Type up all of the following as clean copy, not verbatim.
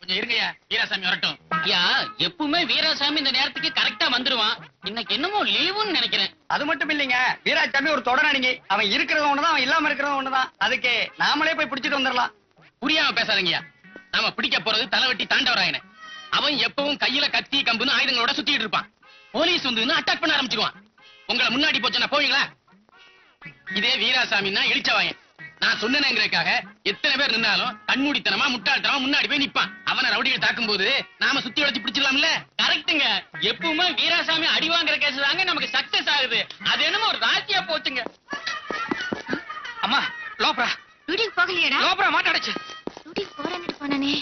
கொஞ்சம் இருங்கய்யா, வீராசாமி வரட்டும். ஐயா, எப்பவுமே வீராசாமி இந்த நேரத்துக்கு கரெக்டா வந்துருவான். இன்னைக்கு என்னமோ லீவுன்னு நினைக்கிறேன். அது மட்டும் இல்லைங்க, வீராசாமி ஒரு தொடரானிங்க. அவன் இருக்கிறது ஒண்ணுதான், அவன் இல்லாம இருக்கிறது ஒண்ணுதான். அதுக்கு நாமளே போய் பிடிச்சிட்டு வந்துடலாம். புரியாம பேசாதீங்கய்யா. நாம பிடிக்க போறது தலைவட்டி தாண்டவராயனை. அவன் எப்பவும் கையில கத்தி கம்புன்னு ஆயுதங்களோட சுத்திட்டு இருப்பான். போலீஸ் வந்து அட்டாக் பண்ண ஆரம்பிச்சிருவான். உங்களை முன்னாடி போச்சுன்னா போவீங்களா? இதே வீராசாமின்னா இழிச்சவாயன். நான் சொன்னேங்கிறதுக்காக எத்தனை பேர் நின்னாலும் கண்மூடித்தனமா முட்டாள்தனமா முன்னாடி போய் நிப்பான். அவனை ரவுடிகள் தாக்கும் போது நாம சுத்தி வளைச்சு பிடிச்சிடலாம்ல. கரெக்டுங்க. எப்பவுமே வீராசாமி அடி வாங்குற கேஸ் தாங்க நமக்கு சக்சஸ் ஆகுது. அது என்னமோ ஒரு ராசியா போச்சுங்க. அம்மா லோப்ரா வீட்டுக்கு போகலையடா? லோப்ரா மாட்டாடுச்சு. வீட்டுக்கு போறேன்னு போனானே.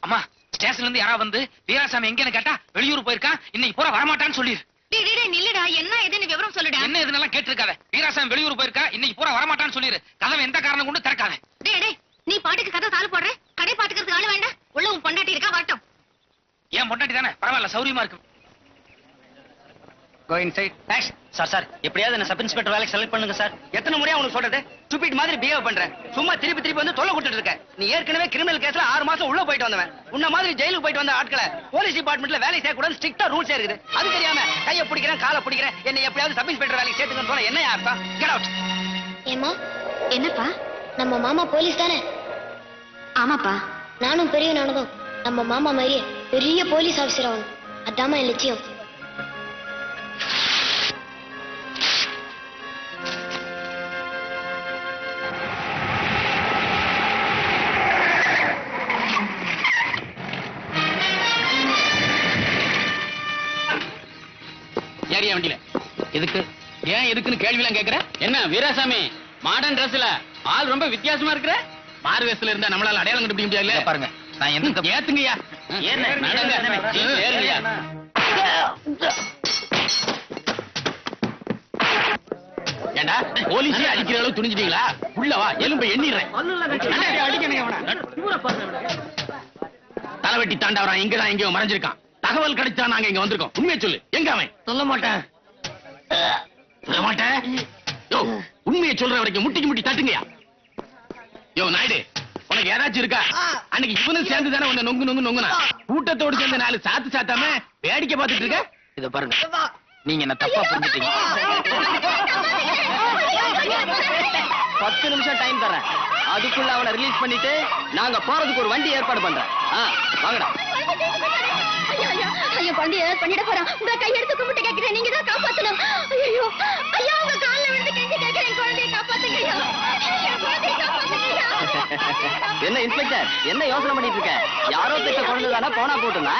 அம்மா ஸ்டேஷன்ல இருந்து யாரா வந்து வீராசாமி எங்கன்னு கேட்டா வெளியூர் போயிருக்கான், இன்னைக்கு பூரா வரமாட்டான்னு சொல்லிரு. நில்லுடா, என்ன ஏதுன்னு விவரம் சொல்லுடா. என்ன எதுனெல்லாம் கேட்டிருக்காத. வீராசாமி வெளியூர் போயிருக்கா, இன்னைக்கு பூரா வரமாட்டான்னு சொல்லிரு. கதவை எந்த காரணம் கொண்டு திறக்காத. நீ பாட்டுக்கு கதை தாள் போடுற. கடை பாத்துக்கிறதுக்கு ஆளு வேண்டாம். உள்ள உன் பொண்டாட்டி இருக்கா, வரட்டும். ஏன் பொண்டாட்டி தானே, பரவாயில்ல, சௌரியமா இருக்கு. Go inside. Thanks. சார் எப்படியாவது என்ன சப் இன்ஸ்பெக்டர் வேலைக்கு செலக்ட் பண்ணுங்க சார். எத்தனை முறையா உனக்கு சொல்றது? ஸ்டூபிட் மாதிரி பிஹேவ் பண்ற. சும்மா திருப்பி வந்து தொல்லை கொடுத்துட்டு இருக்க. நீ ஏற்கனவே கிரிமினல் கேஸ்ல 6 மாசம் உள்ள போயிட்டு வந்தவன். உன்ன மாதிரி ஜெயிலுக்கு போயிட்டு வந்த ஆட்களை போலீஸ் டிபார்ட்மெண்ட்ல வேலை செய்ய கூடாது ஸ்ட்ரிக்ட்டா ரூல்ஸ் இருக்குது. அது தெரியாம கையை பிடிக்கிறேன் காலை பிடிக்கிறேன் என்னை எப்படியாவது சப் இன்ஸ்பெக்டர் வேலைக்கு சேர்த்துக்கன்னு சொல்ல என்ன அர்த்தம்? Get out. ஏமா என்னப்பா, நம்ம மாமா போலீஸ் தானே? ஆமாப்பா, நானும் பெரிய நானும் நம்ம மாமா மாதிரியே பெரிய போலீஸ் ஆபீசர் ஆகணும். அதாம்மா என் லட்சியம். ஏறியா வண்டியில. எதுக்கு? ஏன் எதுக்குன்னு கேள்வி எல்லாம் கேக்குற? என்ன வீராசாமி மாடர்ன் டிரெஸ்ல ஆள் ரொம்ப வித்தியாசமா இருக்கிற? மாறு வேஷத்துல இருந்தா நம்மளால அடையாளம் கண்டுபிடிக்க முடியல. பாருங்க நான் எந்த ஏத்துங்கய்யா. என்ன நடங்க ஏறுங்கய்யா. ஏண்டா போலீஸே அடிக்கிற அளவு துணிஞ்சிட்டீங்களா? உள்ள வா, எலும்பை எண்ணிடுறேன். தலைவட்டி தாண்டவரான் இங்கதான் எங்கேயோ மறைஞ்சிருக்கான். தகவல் கிடைச்சா நாங்க இங்க வந்திருக்கோம். உண்மையை சொல்லு, எங்க அவன்? சொல்ல மாட்டேன். சொல்ல மாட்டேன். யோ, உண்மையை சொல்ற வரைக்கும் முட்டிக்கு முட்டி தட்டுங்கயா. யோ நாயுடு, உனக்கு யாராச்சும் இருக்கா? அன்னைக்கு இவனும் சேர்ந்து தானே உன்னை நொங்கு நொங்கு நொங்குனா. கூட்டத்தோடு சேர்ந்து 4 சாத்து சாத்தாம வேடிக்கை பார்த்துட்டு இருக்க. இத பாருங்க, நீங்க என்ன தப்பா புரிஞ்சுட்டீங்க. 10 நிமிஷம் டைம் தரேன். அதுக்குள்ள அவனை ரிலீஸ் பண்ணிட்டு நாங்க போறதுக்கு ஒரு வண்டி ஏற்பாடு பண்றேன். வாங்கடா. ஐயோ, குழந்தை ஏதாவது பண்ணிட போறான். உங்க கையெடுத்து கும்பிட்டு கேட்கிறேன், நீங்க தான் காப்பாத்தணும். ஐயோ ஐயா, உங்க கால்ல விழுந்து கெஞ்சி கேட்கிறேன், குழந்தையை காப்பாத்துங்க ஐயா. குழந்தையை காப்பாத்துங்க ஐயா. என்ன இன்ஸ்பெக்டர், என்ன யோசனை பண்ணிட்டு இருக்க? யாரோ பெற்ற குழந்தை தானே, போனா போட்டுனா.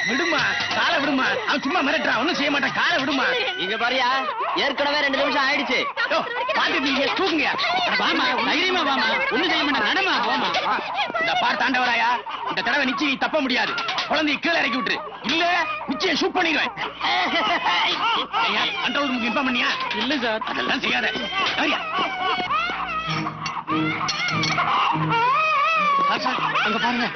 விடுமா, காலை விடுமா. அவன் சும்மா மிரட்டுறான், ஒண்ணும் செய்ய மாட்டான். காலை விடுமா. இங்க பாரியா, ஏற்கனவே 2 நிமிஷம் ஆயிடுச்சு. பாத்துட்டீங்க, தூக்குங்க. வாமா, தைரியமா வாமா, ஒண்ணும் செய்ய மாட்டேன். நடமா, வாமா. இந்த பார் தாண்டவராயா, இந்த தடவை நிச்சயம் நீ தப்ப முடியாது. குழந்தையை கீழே இறக்கி விட்டுரு, இல்ல நிச்சயம் ஷூட் பண்ணிடுவேன். கண்ட்ரோல் ரூமுக்கு இன்ஃபார்ம் பண்ணியா? இல்ல சார், அதெல்லாம் செய்யாத. சார் அங்க பாருங்க.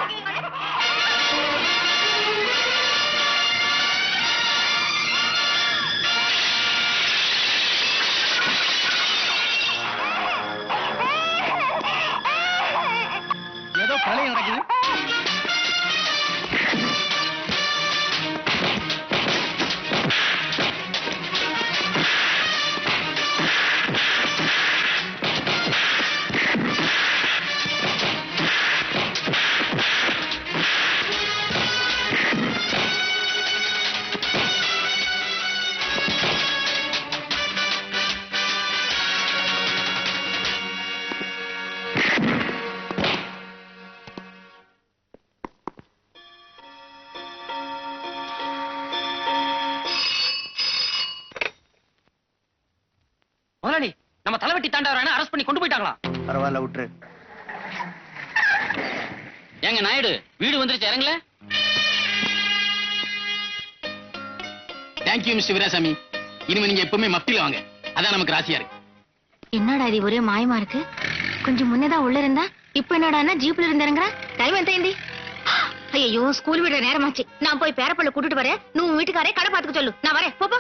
ஏதோ கொலை நடக்குது. முதலாளி, நம்ம தலைவட்டி தாண்டவரான அரெஸ்ட் பண்ணி கொண்டு போயிட்டாங்களா? பரவாயில்ல, விட்டுரு. ஏங்க நாயுடு, வீடு வந்துருச்சு, இறங்கல. Thank you mister Veerasamy. இனிமே நீங்க எப்பவுமே மப்டில வாங்க, அதான் நமக்கு ராசியா இருக்கு. என்னடா இது ஒரே மாயமா இருக்கு. கொஞ்சம் முன்னதான் உள்ள இருந்தா, இப்ப என்னடா ஜீப்ல இருந்து இறங்குற? டைம் எந்த? ஐயோ ஸ்கூல் விடுற நேரமாச்சு. நான் போய் பேரப்பள்ள கூட்டிட்டு வரேன். நீ உன் வீட்டுக்காரே கடை பாத்துக்க சொல்லு. நான் வரேன். போ.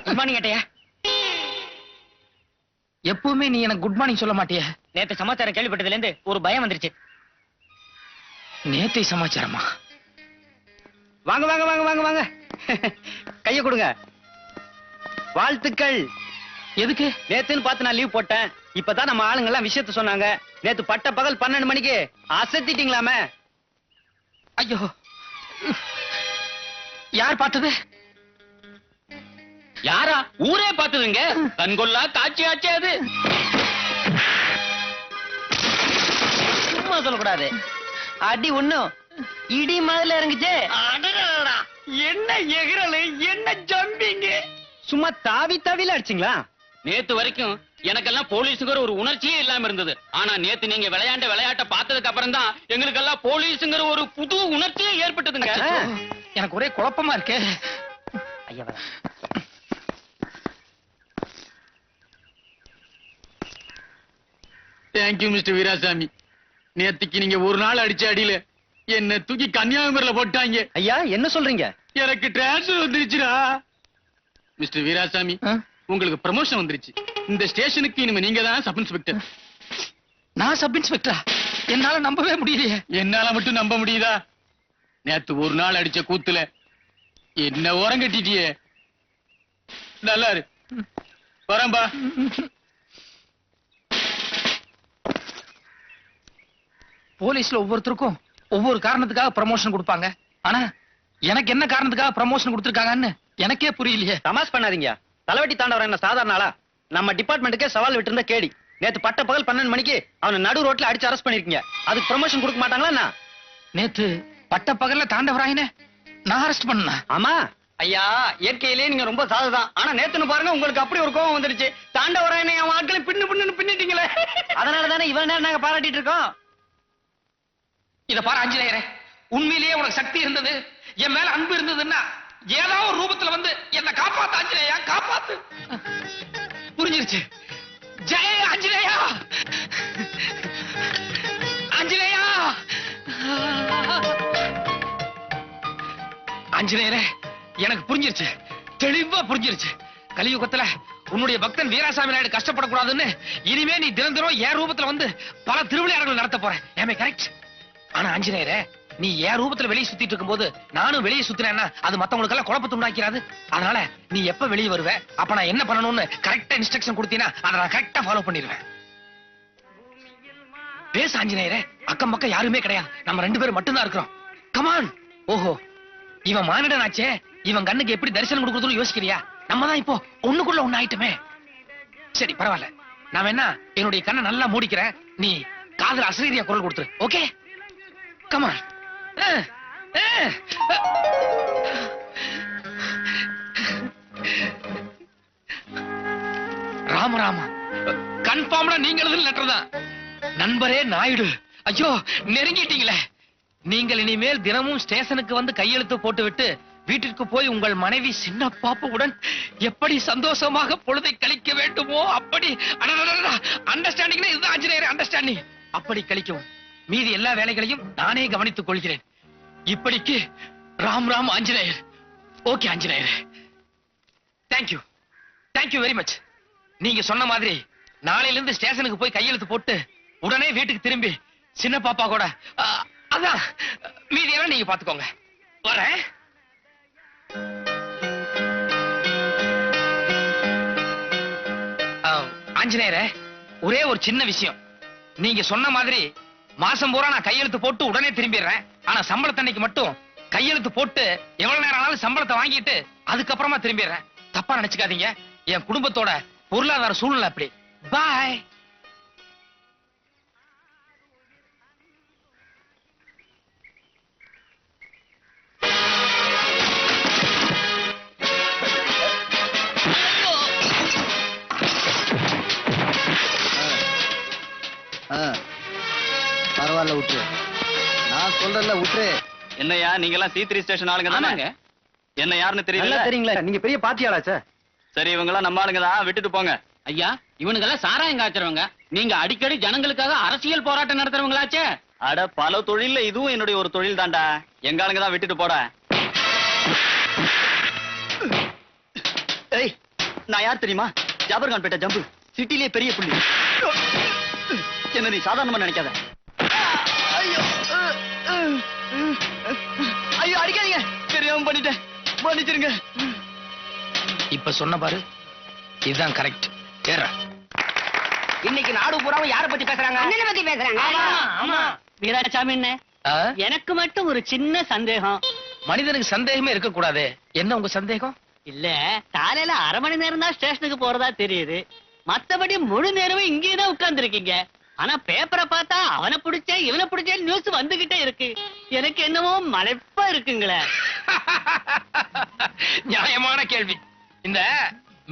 குட் மார்னிங் ஏட்டையா. எப்பவுமே நீ எனக்கு குட் மார்னிங் சொல்ல மாட்டிய. நேத்து சமாச்சாரம் கேள்விப்பட்டதுல இருந்து ஒரு பயம் வந்துருச்சு. நேத்தை சமாச்சாரமா? வாங்க வாங்க வாங்க வாங்க வாங்க, கைய கொடுங்க. வாழ்த்துக்கள். எதுக்கு? நேத்துன்னு பார்த்து நான் லீவ் போட்டேன். இப்பதான் நம்ம ஆளுங்க எல்லாம் விஷயத்த சொன்னாங்க. நேத்து பட்ட பகல் 12 மணிக்கு அசத்திட்டீங்களாமே. ஐயோ, யார் பார்த்தது? யாரா? ஊரே பார்த்ததுங்க. கண்கொள்ளா காட்சி ஆச்சு அது. சும்மா சொல்லக்கூடாது. அடி ஒண்ணும் இடி மாதிரி இறங்குச்சு. என்ன எகிரல், என்ன ஜம்பிங்க. சும்மா தாவி தாவில அடிச்சிங்களா? நேத்து வரைக்கும் எனக்கெல்லாம் போலீஸுங்கிற ஒரு உணர்ச்சியே இல்லாம இருந்தது. ஆனா நேத்து நீங்க விளையாண்ட விளையாட்ட பார்த்ததுக்கு அப்புறம் தான் எங்களுக்கெல்லாம் போலீஸுங்கிற ஒரு புது உணர்ச்சியே ஏற்பட்டதுங்க. எனக்கு ஒரே குழப்பமா இருக்கு. ஐயா தேங்க்யூ மிஸ்டர் வீராசாமி. நேத்துக்கு நீங்க ஒரு நாள் அடிச்ச அடியில என்ன தூக்கி கன்னியாகுமரியில போட்டாங்க. ஐயா என்ன சொல்றீங்க? எனக்கு டிரான்ஸ்ஃபர் வந்துருச்சுடா. மிஸ்டர் வீராசாமி, உங்களுக்கு ப்ரமோஷன் வந்துருச்சு. இந்த ஸ்டேஷனுக்கு இனிமே நீங்க தான் சப் இன்ஸ்பெக்டர். நான் சப் இன்ஸ்பெக்டரா? என்னால நம்பவே முடியலையே. என்னால மட்டும் நம்ப முடியுதா? நேத்து ஒரு நாள் அடிச்ச கூத்துல என்ன ஓரம் கட்டிட்டியே. நல்லா இரு. வரம்பா. போலீஸ்ல ஒவ்வொருத்தருக்கும் ஒவ்வொரு காரணத்துக்காக ப்ரமோஷன் கொடுப்பாங்க. ஆனா எனக்கு என்ன காரணத்துக்காக ப்ரமோஷன் கொடுத்திருக்காங்கன்னு எனக்கே புரியலையே. தமாஷ் பண்ணாதீங்க. தலைவட்டி தாண்டவர என்ன சாதாரண ஆளா? நம்ம டிபார்ட்மெண்ட்டுக்கே சவால் விட்டு இருந்த கேடி. நேத்து பட்ட பகல் 12 மணிக்கு அவனை நடு ரோட்ல அடிச்சு அரெஸ்ட் பண்ணிருக்கீங்க. அதுக்கு ப்ரமோஷன் கொடுக்க மாட்டாங்களா என்ன? நேத்து பட்ட பகல்ல தாண்டவராயனே நான் அரெஸ்ட் பண்ணா? ஆமா ஐயா, இயற்கையிலேயே நீங்க ரொம்ப சாதுதான். ஆனா நேத்துன்னு பாருங்க, உங்களுக்கு அப்படி ஒரு கோபம் வந்துருச்சு. தாண்டவராயனை அவன் ஆட்களை பின்னு பின்னிட்டீங்களே. அதனாலதானே இவ்வளவு நேரம் நாங்க பாராட்டிட்டு இருக்கோம். இத பாரு ஆஞ்சநேயரே, உண்மையிலேயே உனக்கு சக்தி இருந்தது, என் மேல அன்பு இருந்ததுன்னா ஏதோ ஒரு ரூபத்துல வந்து என்ன காப்பாத்து ஆஞ்சநேயா, காப்பாத்து. புரிஞ்சிருச்சு. ஜெய ஆஞ்சநேயா, ஆஞ்சநேயா. ஆஞ்சநேயரே, எனக்கு புரிஞ்சிருச்சு, தெளிவா புரிஞ்சிருச்சு. கலியுகத்துல உன்னுடைய பக்தன் வீராசாமி நாயுடு கஷ்டப்படக்கூடாதுன்னு இனிமே நீ தினந்தோறும் என் ரூபத்துல வந்து பல திருவிளையாடல்கள் நடத்த போற. ஏமே கரெக்ட்? ஆனா ஆஞ்சநேயரே, நீ என் ரூபத்துல வெளியே சுத்திட்டு இருக்கும்போது நானும் வெளியே சுத்தினேன்னா அது மத்தவங்களுக்கு எல்லாம் குழப்பத்தை உண்டாக்கிறாது. அதனால நீ எப்ப வெளியே வருவ, அப்ப நான் என்ன பண்ணணும்னு கரெக்டா இன்ஸ்ட்ரக்ஷன் கொடுத்தீனா அதை நான் கரெக்டா ஃபாலோ பண்ணிடுவேன். பேச ஆஞ்சநேயரே, அக்கம் பக்கம் யாருமே கிடையாது, நம்ம 2 பேரும் மட்டும்தான் இருக்கிறோம். கமான். ஓஹோ, இவன் மானிடனாச்சே, இவன் கண்ணுக்கு எப்படி தரிசனம் கொடுக்கறதுன்னு யோசிக்கிறியா? நம்ம தான் இப்போ ஒண்ணுக்குள்ள ஒண்ணு ஆயிட்டுமே. சரி பரவாயில்ல, நான் என்ன என்னுடைய கண்ணை நல்லா மூடிக்கிறேன், நீ காதுல அசரீரியா குரல் கொடுத்துரு. Okay, come on. ராம ராமா, கன்ஃபார்ம்டா நீங்க எழுதுன லெட்டர் தான். நண்பரே நாயுடு, ஐயோ நெருங்கிட்டீங்களே. நீங்கள் இனிமேல் தினமும் ஸ்டேஷனுக்கு வந்து கையெழுத்து போட்டுவிட்டு வீட்டிற்கு போய் உங்கள் மனைவி சின்ன பாப்புவுடன் எப்படி சந்தோஷமாக பொழுதை கழிக்க வேண்டுமோ அப்படி. அண்டர்ஸ்டாண்டிங் இதுதான் ஆஞ்சநேயர், அண்டர்ஸ்டாண்டிங். அப்படி கழிக்கவும் மீதி எல்லா வேலைகளையும் நானே கவனித்துக் கொள்கிறேன். இப்படிக்கு Ram Ram Anjaneyar. Okay Anjaneyar, thank you, thank you very much. நீங்க சொன்ன மாதிரி நாளையில இருந்து ஸ்டேஷனுக்கு போய் கையெழுத்து போட்டு உடனே வீட்டுக்கு திரும்பி சின்ன பாப்பா கூட அதான் மீதியெல்லாம் நீங்க பாத்துக்கோங்க. வரேன். ஆஞ்சநேயரே, ஒரே ஒரு சின்ன விஷயம். நீங்க சொன்ன மாதிரி மாசம் பூரா நான் கையெழுத்து போட்டு உடனே திரும்பிடுறேன். ஆனா சம்பளத்தன்னைக்கு மட்டும் கையெழுத்து போட்டு எவ்வளவு நேரம் ஆனாலும் சம்பளத்தை வாங்கிட்டு அதுக்கப்புறமா திரும்பிடுறேன். தப்பா நினைச்சுக்காதீங்க, என் குடும்பத்தோட பொருளாதார சூழ்நிலை அப்படி. பாய். பரவாயில்ல விட்டுரு, நான் சொல்றேன்ல விட்டுரு. என்னையா நீங்க எல்லாம் C3 ஸ்டேஷன் ஆளுங்க தானே? என்ன யாருன்னு தெரியல தெரியுங்களா, நீங்க பெரிய பாத்தியாளாச்சே. சரி இவங்க எல்லாம் நம்ம ஆளுங்க தான், விட்டுட்டு போங்க. ஐயா இவனுங்கெல்லாம் சாராயம் காய்ச்சறவங்க, நீங்க அடிக்கடி ஜனங்களுக்காக அரசியல் போராட்டம் நடத்துறவங்களாச்சே. அட பல தொழில்ல இதுவும் என்னுடைய ஒரு தொழில் தான்டா. எங்க ஆளுங்க தான், விட்டுட்டு போட. ஏய் நான் யார் தெரியுமா? ஜாபர்கான் பேட்டை ஜம்பு, சிட்டிலேயே பெரிய புள்ளி. என்ன நீ சாதாரணமா நினைக்காத. ஐயோ ஐயோ அடிக்காதீங்க, தெரியாம பண்ணிட்டேன், மன்னிச்சிருங்க. இப்ப சொன்ன பாரு, இதுதான் கரெக்ட். ஏறா. இன்னைக்கு நாடு பூராவும் யாரை பத்தி பேசுறாங்க? அண்ணனை பத்தி பேசுறாங்க. ஆமா. வீராசாமி அண்ணே, எனக்கு மட்டும் ஒரு சின்ன சந்தேகம். மனிதனுக்கு சந்தேகமே இருக்க கூடாது. என்ன உங்க சந்தேகம்? இல்ல, காலையில அரை மணி நேரம் தான் ஸ்டேஷனுக்கு போறதா தெரியுது. மத்தபடி முழு நேரமும் இங்கே தான் உட்கார்ந்து இருக்கீங்க. ஆனா பேப்பரை பார்த்தா அவனை பிடிச்ச இவனை பிடிச்ச நியூஸ் வந்துகிட்டே இருக்கு. எனக்கு என்னமோ மலைப்பா இருக்குங்களே. நியாயமான கேள்வி. இந்த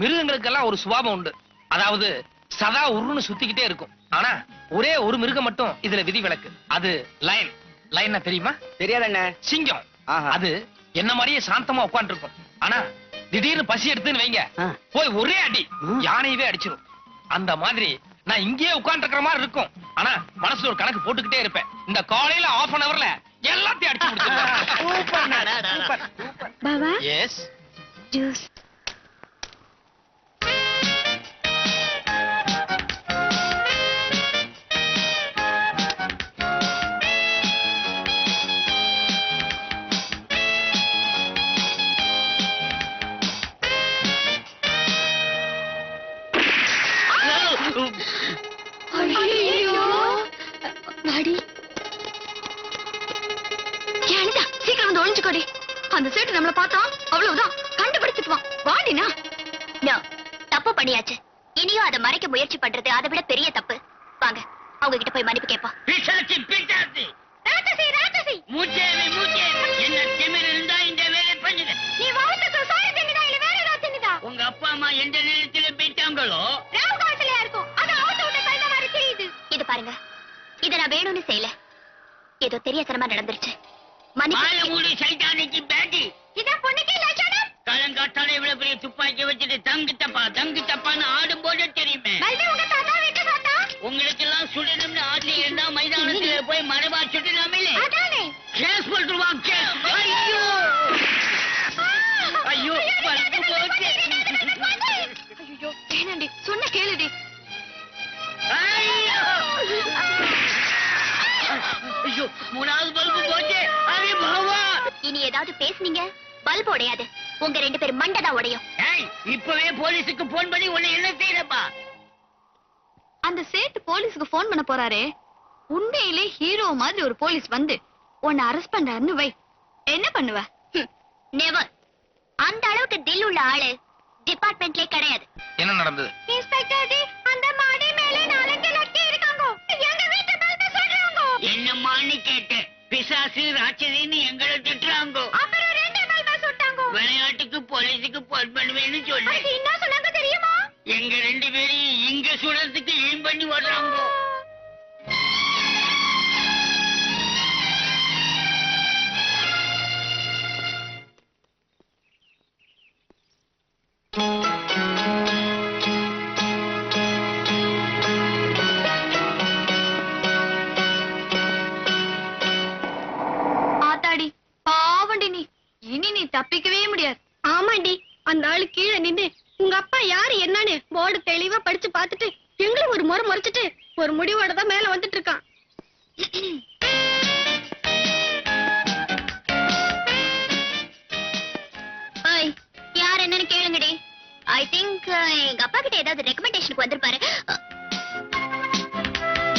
மிருகங்களுக்கெல்லாம் ஒரு சுபாவம் உண்டு. அதாவது சதா உருன்னு சுத்திக்கிட்டே இருக்கும். ஆனா ஒரே ஒரு மிருகம் மட்டும் இதுல விதிவிலக்கு. அது லைன். லைன்னா தெரியுமா? தெரியாது என்ன? சிங்கம். ஆஹா. அது என்ன மாதிரியே சாந்தமா உட்கார்ந்து இருக்கும். ஆனா திடீர்னு பசி எடுத்துன்னு வைங்க, போய் ஒரே அடி யானையவே அடிச்சிரும். அந்த மாதிரி நான் இங்கேயே உட்கார்ந்து இருக்கிற மாதிரி இருக்கும். ஆனா மனசுல ஒரு கணக்கு போட்டுக்கிட்டே இருப்பேன். இந்த காலையில ½ அன் அவர்ல எல்லாத்தையும் அடிச்சு முடிச்சிருவேன். பாபா எஸ் ஜூஸ். சீக்கிரம் வந்து ஒளிஞ்சுக்கோடி. அந்த சேட்டு நம்மள பார்த்தா அவ்வளவுதான், கண்டுபிடிச்சிட்டுவான். வாடினா. தப்பு பண்ணியாச்சு. இனியும் அதை மறைக்க முயற்சி பண்றது அதை விட பெரிய தப்பு. வாங்க அவங்க கிட்ட போய் மன்னிப்பு கேட்போம். பிசாசி பிசாசி, ராட்சசி ராட்சசி, மூச்சேவி மூச்சேவி, என்ன திமிர் இருந்தா இந்த வேலை பண்ணுங்க. நீ வாழ்த்துக்கு சோறு தின்னுதா இல்ல வேற ஏதாவது தின்னுதா? உங்க அப்பா அம்மா எந்த நேரத்துல போயிட்டாங்களோ ராவு காலத்திலயா இருக்கும். அது அவத்த விட்ட கழுத மாதிரி தெரியுது. இது பாருங்க, இத நான் வேணும்னு செய்யல. ஏதோ தெரியாதனமா நடந்துருச்சு. மாய மன்னிப்பு. மூடி சைத்தானிக்கு பேட்டி. இதான் பொண்ணுக்கே லட்சணம். காலங்காத்தால இவ்வளவு பெரிய துப்பாக்கி வச்சுட்டு தங்கு தப்பான்னு ஆடும் போது தெரியுமே. மல்டி உங்க தாத்தா வீட்டு தாத்தா. உங்களுக்கு எல்லாம் சுடணும்னு ஆசை இருந்தா மைதானத்துல போய் மரபா சுடலாமே. அதானே. கேஸ் போட்டுருவான் கேஸ். ஐயோ ஐயோ பல்பு போச்சு. ஐயோ வேணாண்டி, சொன்ன கேளுடி. ஐயோ ஐயோ மூணாவது பல்பு போச்சு. அரே பகவா. இனி ஏதாவது பேசுனீங்க பல்ப் உடையாது, உங்க 2 பேரும் மண்டதான் உடையும். ஏய் இப்பவே போலீஸுக்கு போன் பண்ணி உன்னை என்ன செய்யறப்பா? அந்த சேட்டு போலீஸ்க்கு போன் பண்ண போறாரே, உண்மையிலே ஹீரோ மாதிரி ஒரு போலீஸ் வந்து உன்னை அரெஸ்ட் பண்றாருன்னு வை, என்ன பண்ணுவ? நெவர். அந்த அளவுக்கு தில் உள்ள ஆளு டிபார்ட்மெண்ட்லயே கிடையாது. என்ன நடந்தது? இன்ஸ்பெக்டர் ஜி, அந்த மாடி மேலே 4 லட்சி இருக்காங்க. எங்க வீட்டு பல்ப சொல்றாங்க. என்னம்மான்னு கேட்டேன். பிசாசு ராட்சதின்னு எங்களை திட்டுறாங்க. அப்புறம் 2 பல்ப சுட்டாங்க. விளையாட்டுக்கு போலீஸுக்கு போன் பண்ணுவேன்னு சொல்லு. அது என்ன சொன்னாங்க தெரியுமா? எங்க 2 பேரையும் இங்க சுடறதுக்கு ஏன் பண்ணி வர்றாங்க. ஆத்தாடி பாவண்டி, நீ இனி நீ தப்பிக்கவே முடியாது. ஆமாண்டி, அந்த ஆளு கீழே நின்னு உங்க அப்பா யாரு என்னன்னு போர்டு தெளிவா படிச்சு பார்த்துட்டு எங்களை ஒரு முறை முறைச்சிட்டு ஒரு முடிவோட தான் மேல வந்துட்டு இருக்கான். யார் என்னன்னு கேளுங்கடி. ஐ திங்க் எங்க அப்பா கிட்ட ஏதாவது ரெக்கமெண்டேஷனுக்கு வந்திருப்பாரு.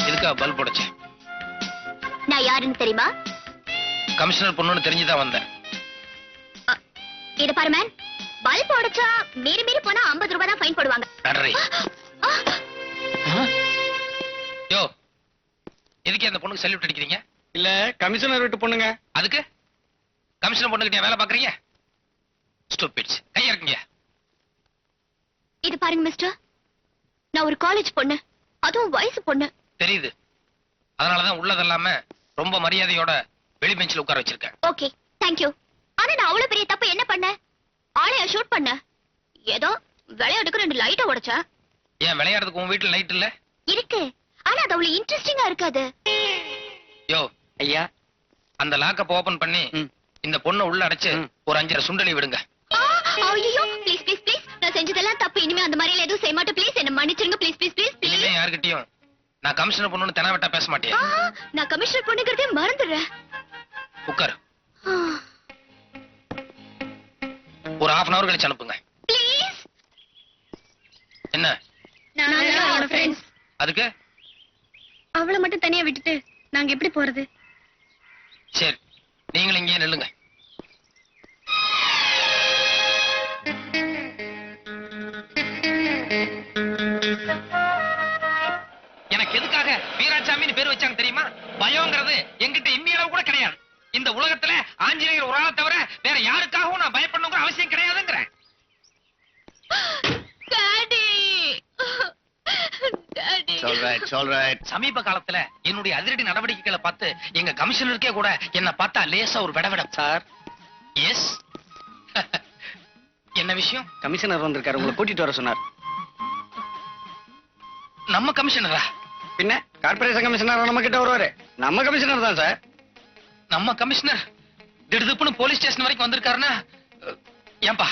இதுக்கா பல்ப் உடைச்சேன்? நான் யாருன்னு தெரியுமா? கமிஷனர் பொண்ணுன்னு தெரிஞ்சுதான் வந்தேன். இத பாரு மேன், பல்ப் உடைச்சா மீறி போனா 50 ரூபாய் தான் ஃபைன் போடுவாங்க. நன்றி. யோ, எதுக்கு அந்த பொண்ணுக்கு சல்யூட் அடிக்கிறீங்க? இல்ல கமிஷனர் வீட்டு பொண்ணுங்க. அதுக்கு கமிஷனர் பொண்ணுகிட்ட வேலை பாக்குறீங்க? ஸ்டூபிட்ஸ், கைய இருக்குங்க. இது பாருங்க மிஸ்டர், நான் ஒரு காலேஜ் பொண்ணு, அதுவும் வயசு பொண்ணு. தெரியுது. அதனாலதான் உள்ளதெல்லாம ரொம்ப மரியாதையோட வெளி பெஞ்சில் உட்கார வச்சிருக்கேன். Okay thank you. ஆனா நான் அவ்வளவு பெரிய தப்பு என்ன பண்ண? ஆளைய ஷூட் பண்ண. ஏதோ விளையாட்டுக்கு 2 லைட்ட உடைச்சா. ஏன் விளையாடுறதுக்கு உன் வீட்டுல லைட் இல்ல? இருக்கு. ஆனா அது அவ்வளவு இன்ட்ரெஸ்டிங்கா இருக்காது. யோ ஐயா. அந்த லாக்கப் ஓபன் பண்ணி இந்த பொண்ணை உள்ள அடைச்சு ஒரு 5 சுண்டலி விடுங்க. ஐயோ ப்ளீஸ் ப்ளீஸ் ப்ளீஸ். நான் செஞ்சதெல்லாம் தப்பு. இனிமே அந்த மாதிரி எதுவும் செய்ய மாட்டேன். ப்ளீஸ் என்ன மன்னிச்சிருங்க. Please please please please. இனிமே யார்கிட்டயும் நான் கமிஷனர் பொண்ணுன்னு தெனாவட்டா பேச மாட்டேன். நான் கமிஷனர் பொண்ணுங்கிறதே மறந்துடுறேன். உட்கார். ஒரு 1/2 hour கழிச்சு அனுப்புங்க. ப்ளீஸ். என்ன? நாங்க ஃப்ரெண்ட்ஸ். அதுக்கு அவளை மட்டும் தனியா விட்டுட்டு நாங்க எப்படி போறது? சரி, நீங்களும் இங்கே நில்லுங்க. எனக்கு எதுக்காக வீராசாமின்னு பேர் வச்சாங்க தெரியுமா? பயம்ங்கிறது என்கிட்ட இம்மி அளவு கூட கிடையாது. இந்த உலகத்துல ஆஞ்சநேயர் ஒரு ஆளை தவிர வேற யாருக்காகவும் நான் பயப்படணுங்கிற அவசியம் கிடையாதுங்கிறேன். டாடி. டாடி. சமீப காலத்துல என்னுடைய அதிரடி நடவடிக்கைகளை பார்த்து எங்க கமிஷனருக்கே கூட என்ன பார்த்தா லேசா ஒரு விடவிடம். சார். எஸ். என்ன விஷயம்? கமிஷனர் வந்திருக்காரு, உங்களை கூட்டிட்டு வர சொன்னார். நம்ம கமிஷனரா? பின்ன கார்பரேஷன் கமிஷனர் நம்ம கிட்ட வருவாரு. நம்ம கமிஷனர் தான் சார். நம்ம கமிஷனர் திடுதுப்புன்னு போலீஸ் ஸ்டேஷன் வரைக்கும் வந்திருக்காருன்னா ஏன்பா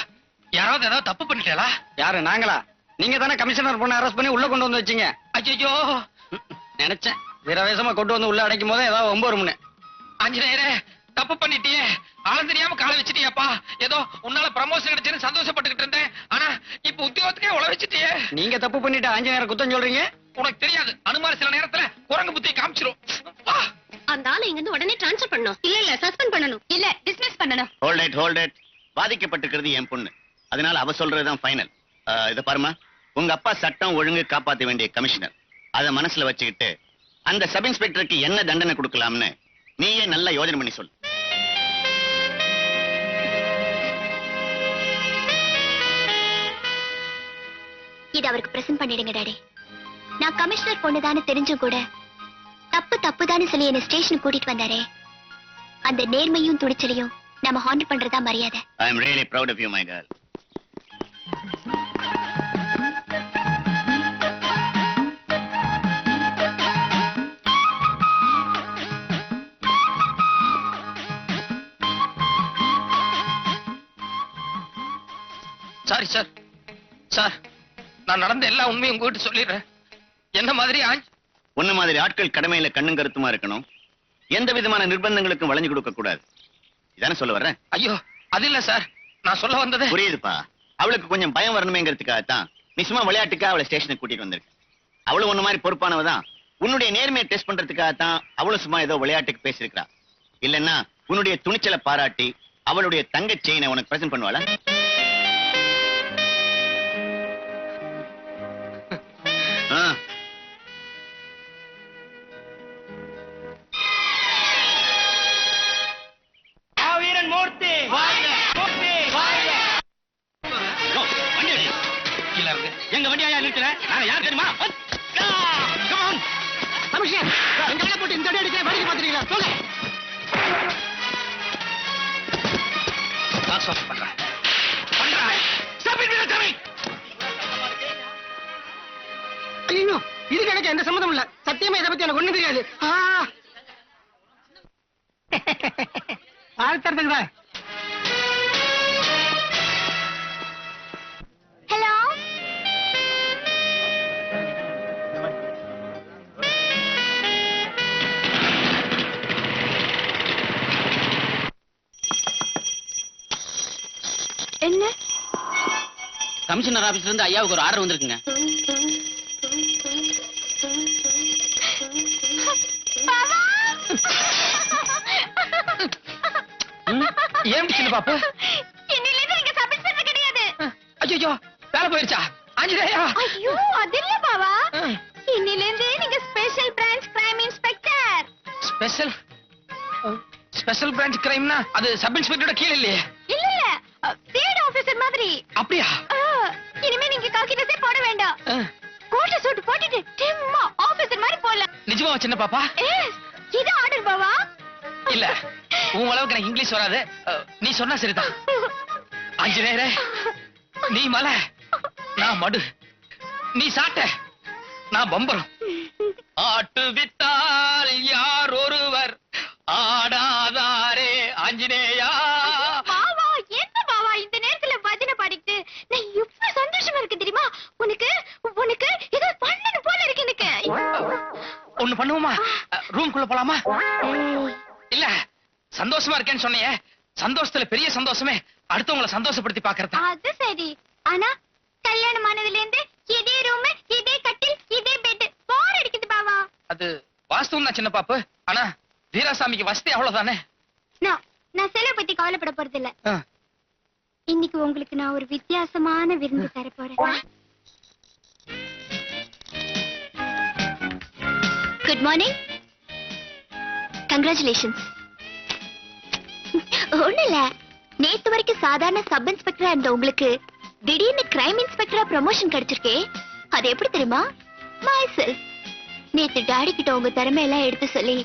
யாராவது ஏதாவது தப்பு பண்ணிட்டேளா? யாரு? நாங்களா? நீங்க தானே கமிஷனர் பொண்ணை அரெஸ்ட் பண்ணி உள்ள கொண்டு வந்து வச்சீங்க. ஐயோ நினைச்சேன் வீரவேசமா கொண்டு வந்து உள்ள அடைக்கும் போதே ஏதாவது ஒம்பது முன்னே. ஆஞ்சநேயரே, தப்பு பண்ணிட்டியே. ஆளம் தெரியாம காலை வச்சிட்டியாப்பா. ஏதோ உன்னால ப்ரமோஷன் கிடைச்சுன்னு சந்தோஷப்பட்டுக்கிட்டு இருந்தேன். ஆனா இப்ப உத்தியோகத்துக்கே உழ வச்சிட்டியே. நீங்க தப்பு பண்ணிட்டு ஆஞ்சநேயரை குத்தம் சொல்றீங்க. உனக்கு தெரியாது, அனுமார் சில நேரத்துல குரங்கு புத்தியை காமிச்சிரும். அந்த ஆளை இங்க இருந்து உடனே ட்ரான்ஸ்ஃபர் பண்ணணும். இல்ல சஸ்பெண்ட் பண்ணணும். இல்ல டிஸ்மிஸ் பண்ணணும். Hold it. பாதிக்கப்பட்டிருக்கிறது என் பொண்ணு. அதனால அவ சொல்றதுதான் ஃபைனல். இத பாருமா, உங்க அப்பா சட்டம் ஒழுங்கு காப்பாத்த வேண்டிய கமிஷனர். அத மனசுல வச்சுக்கிட்டு அந்த சப் இன்ஸ்பெக்டருக்கு என்ன தண்டனை கொடுக்கலாம்னு நீயே நல்லா யோசனை பண்ணி சொல்லு. இது அவருக்கு பிரசன்ட் பண்ணிடுங்க டாடி. நான் கமிஷனர் பொண்ணுதான்னு தெரிஞ்சும் கூட தப்புதான்னு சொல்லி என்ன ஸ்டேஷனுக்கு கூட்டிட்டு வந்தாரே, அந்த நேர்மையும் துணிச்சலையும் நம்ம ஹாண்டல் பண்றதா மரியாதை. I am really proud of you my girl. Sorry sir. Sir, நான் நடந்த எல்லா உண்மையும் உங்ககிட்ட சொல்லிடுறேன். என்ன மாதிரி உன்ன மாதிரி ஆட்கள் கடமையில கண்ணும் கருத்துமா இருக்கணும். எந்த விதமான நிர்பந்தங்களுக்கும் வளைஞ்சு கொடுக்க கூடாது. இதானே சொல்ல வர்றேன். ஐயோ அது இல்ல சார், நான் சொல்ல வந்தது. புரியுதுப்பா. அவளுக்கு கொஞ்சம் பயம் வரணுமேங்கிறதுக்காகத்தான் நீ சும்மா விளையாட்டுக்கா அவளை ஸ்டேஷனுக்கு கூட்டிட்டு வந்திருக்க. அவளும் உன்ன மாதிரி பொறுப்பானவதான். உன்னுடைய நேர்மையை டெஸ்ட் பண்றதுக்காகத்தான் அவளும் சும்மா ஏதோ விளையாட்டுக்கு பேசியிருக்கா. இல்லன்னா உன்னுடைய துணிச்சலை பாராட்டி அவளுடைய தங்க செயினை உனக்கு பிரசன்ட் பண்ணுவாளா? வீரன் மூர்த்தி கீழ இருக்கு. எங்க வண்டி ஐயா நிறுத்தல. நாங்க யார் தெரியுமா? கமிஷன் எங்க வண்டியை போட்டு இந்த அடி அடிக்க வண்டிக்கு பாத்துறீங்களா? சொல்ல பாக்ஸ் ஆஃப் பண்றேன். ஐயோ, இதுக்கு எனக்கு எந்த சம்மந்தம் இல்ல. சத்தியமா இதை பத்தி எனக்கு ஒண்ணும் தெரியாது. வாழ்த்துறதுக்கு தான். ஹலோ. என்ன? கமிஷனர் ஆபீஸ்ல இருந்து ஐயாவுக்கு ஒரு ஆர்டர் வந்திருக்குங்க. ஏன் சின்ன பாப்பு? இன்னிலிருந்து நீங்க சப் இன்ஸ்பெக்டர் கிடையாது. ஐயோ வேலை போயிருச்சா? ஆஞ்சநேயா. ஐயோ அது இல்ல பாவா. இன்னிலிருந்து நீங்க special branch crime inspector. Special branch கிரைம்னா அது சப் இன்ஸ்பெக்டரோட கீழ இல்லையே? இல்ல இல்ல, ஃபீல்ட் ஆபீசர் மாதிரி. அப்படியா? இனிமே நீங்க காக்கி ட்ரெஸ் போட வேண்டாம். கோட் சூட் போட்டுட்டு சும்மா ஆபீசர் மாதிரி போலாம். நிஜமா ஆமா சின்ன பாப்பா. இது ஆர்டர் பாவா. இல்ல உன் அளவுக்கு எனக்கு இங்கிலீஷ் வராது. நீ சொன்னா சரிதான். ஆஞ்சநேயரே, நீ மலை, நான் மடு, நீ சாட்ட, நான் பம்பரம். ஆட்டு வித்தால் யார் ஒருவர் ஆடாதாரே ஆஞ்சநேயா. பாவா, என்ன பாவா இந்த நேரத்துல பஜனை பாடிட்டு நான் எவ்வளவு சந்தோஷமா இருக்கு தெரியுமா? உனக்கு உனக்கு ஏதோ பண்ணணும் போல இருக்கு எனக்கு. ஒண்ணு பண்ணுவோமா? ரூம்குள்ள போலாமா? இல்ல சந்தோஷமா இருக்கேன்னு சொன்னியே, சந்தோஷத்துல பெரிய சந்தோஷமே அடுத்தவங்களை சந்தோஷப்படுத்தி பாக்குறது. அது சரி. ஆனா கல்யாணம் ஆனதுல இருந்து இதே ரூம், இதே கட்டில், இதே பெட், போர் அடிக்குது பாவா. அது வாஸ்தவம் தான் சின்ன பாப்பு. ஆனா வீராசாமிக்கு வசதி அவ்வளவுதானே. நான் செலவு பத்தி கவலைப்பட போறது இல்ல. ஆ. இன்னைக்கு உங்களுக்கு நான் ஒரு வித்தியாசமான விருந்து தர போறேன். Good morning. கங்க்ராச்சுலேஷன்ஸ். ஒண்ணு இல்ல, நேத்து வரைக்கும் சாதாரண சப் இன்ஸ்பெக்டரா இருந்த உங்களுக்கு திடீர்னு கிரைம் இன்ஸ்பெக்டரா ப்ரமோஷன் கிடைச்சிருக்கே. அது எப்படி தெரியுமா? myself. நேத்து டாடி கிட்ட உங்க திறமையெல்லாம் எடுத்து சொல்லி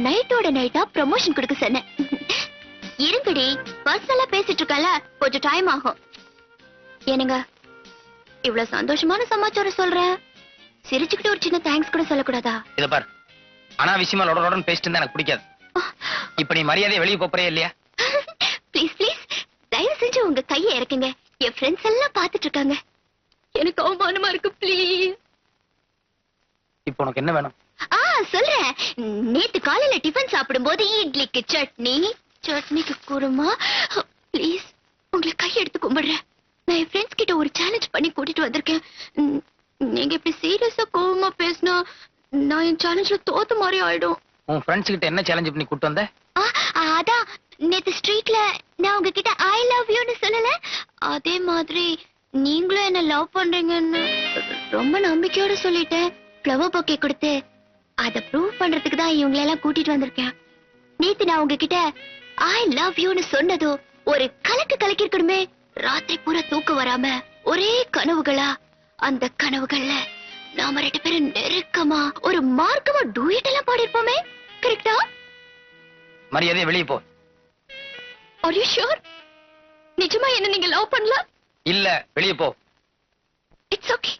நைட்டோட நைட்டா ப்ரமோஷன் கொடுக்க சொன்னேன். இருங்கடி, பர்சனலா பேசிட்டு இருக்கல, கொஞ்சம் டைம் ஆகும். ஏனுங்க, இவ்வளவு சந்தோஷமான சமாச்சாரம் சொல்றேன், சிரிச்சுக்கிட்டு ஒரு சின்ன தேங்க்ஸ் கூட சொல்லக்கூடாதா? இத பாரு, அனாவசியமா லொடலொடன்னு பேசிட்டு இருந்தா எனக்கு பிடிக்காது. இப்ப நீ மரியாதையை வெளியே போறே இல்லையா? ப்ளீஸ் ப்ளீஸ், தயவு செஞ்சு உங்க கையை இறக்குங்க. என் ஃப்ரெண்ட்ஸ் எல்லாம் பாத்துட்டு இருக்காங்க. எனக்கு அவமானமா இருக்கு, ப்ளீஸ். இப்ப உனக்கு என்ன வேணும்? சொல்றேன். நேத்து காலையில டிஃபன் சாப்பிடும்போது இட்லிக்கு சட்னி, சட்னிக்கு குருமா. ப்ளீஸ், உங்களை கையெடுத்து கும்பிடுறேன். நான் என் ஃப்ரெண்ட்ஸ் கிட்ட ஒரு சேலஞ்ச் பண்ணி கூட்டிட்டு வந்திருக்கேன். நீங்க இப்படி சீரியஸா கோவமா பேசினா நான் என் சேலஞ்ச்ல தோத்த மாதிரி ஆயிடும். உன் ஃப்ரெண்ட்ஸ் கிட்ட என்ன சேலஞ்ச் பண்ணி கூட்டு வந்த? அதான் நேத்து ஸ்ட்ரீட்ல நான் உங்ககிட்ட ஐ லவ் யூன்னு சொல்லல, அதே மாதிரி நீங்களும் என்ன லவ் பண்றீங்கன்னு ரொம்ப நம்பிக்கையோட சொல்லிட்டேன். ஃப்ளவர் பொக்கே கொடுத்து அத ப்ரூவ் பண்றதுக்கு தான் இவங்களை எல்லாம் கூட்டிட்டு வந்திருக்கேன். நேத்து நான் உங்ககிட்ட ஐ லவ் யூன்னு சொன்னதோ ஒரு கலக்கு கலக்கிருக்கணுமே. ராத்திரி பூரா தூக்கம் வராம ஒரே கனவுகளா. அந்த கனவுகள்ல நாம 2 பேரும் நெருக்கமா ஒரு மார்க்கமா டூயட் எல்லாம் பாடிருப்போமே. கரெக்டா? மரியாதையை வெளியே போ. Are you sure? நிஜமா என்ன நீங்க லவ் பண்ணல? இல்ல, வெளியே போ. It's okay.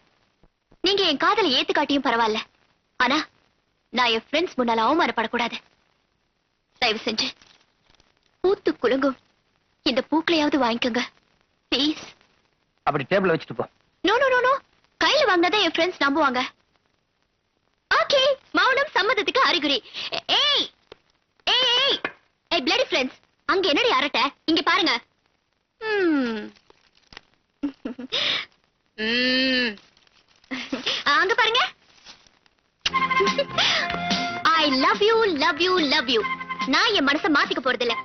நீங்க என் காதலை ஏத்து காட்டியும் பரவாயில்ல. ஆனா நான் என் ஃப்ரெண்ட்ஸ் முன்னால அவமானப்படக்கூடாது. தயவு செஞ்சு பூத்து குலுங்கும் இந்த பூக்களையாவது வாங்கிக்கோங்க ப்ளீஸ். அப்படி டேபிள் வச்சுட்டு போ. நோ நோ நோ நோ, கையில வாங்கினதான் என் ஃப்ரெண்ட்ஸ் நம்புவாங்க. ஓகே, மௌனம் சம்மதத்துக்கு அறிகுறி. ஏய் ஏய் ஏய் ஏய் பிளடி ஃப்ரெண்ட்ஸ், அங்க என்னடி அரட்ட? இங்க பாருங்க. அங்க பாருங்க. I love you love you love you. நான் என் மனசை மாத்திக்க போறதில்ல.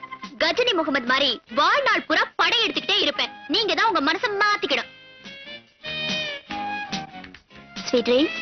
கஜினி முகமது மாதிரி வாழ்நாள் பூரா படை எடுத்துக்கிட்டே இருப்பேன். நீங்க தான் உங்க மனசை மாத்திக்கணும். Sweet dreams.